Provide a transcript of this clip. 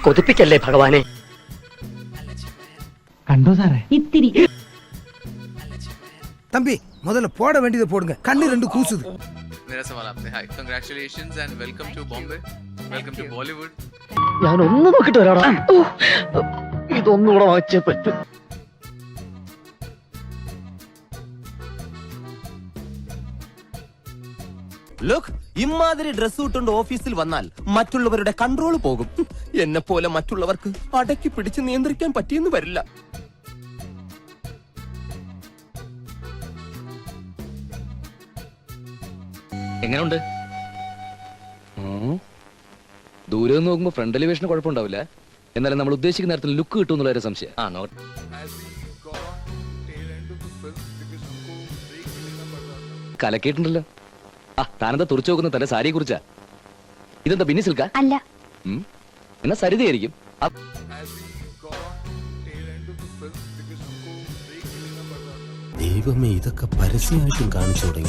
കൊതിപ്പിക്കല്ലേ ഭഗവാനെ. കണ്ടോ സാറേ? ഇത്തിരി தம்பி முதல்ல போட வேண்டியதை போடுங்க, கண்ணு ரெண்டு கூசுது. मेरा सवाल आपसे, हाय, congratulations and welcome to Bombay, welcome to Bollywood. ഞാൻ ഒന്ന് നോക്കിട്ട് വരാടാ. ഇതൊന്നുകൂടെ വായിച്ചേ പറ്റൂ. ലുക്ക്, ഇമാതിരി ഡ്രസ് ഇട്ടുകൊണ്ട് ഓഫീസിൽ വന്നാൽ മറ്റുള്ളവരുടെ കൺട്രോൾ പോകും. എന്നെ പോലെ മറ്റുള്ളവർക്ക് അടക്കി പിടിച്ച് നിയന്ത്രിക്കാൻ പറ്റിയെന്ന് വരില്ല. എങ്ങനെയുണ്ട്? ദൂരെ നിന്ന് നോക്കുമ്പോ ഫ്രണ്ട് എലിവേഷന് കുഴപ്പമുണ്ടാവില്ല. എന്നാലും നമ്മൾ ഉദ്ദേശിക്കുന്ന നേരത്തിൽ ലുക്ക് കിട്ടും എന്നുള്ള സംശയം. കലക്കിയിട്ടുണ്ടല്ലോ. ആ, താനെന്താ തുറച്ചു നോക്കുന്ന തന്റെ സാരിയെ കുറിച്ചാ? ഇതെന്താ ബിന്നി സിൽക്കാ? അല്ല. എന്നാ സരിതയായിരിക്കും. ദൈവമേ, ഇതൊക്കെ പരസ്യമായിട്ടും കാണിച്ചു തുടങ്ങി.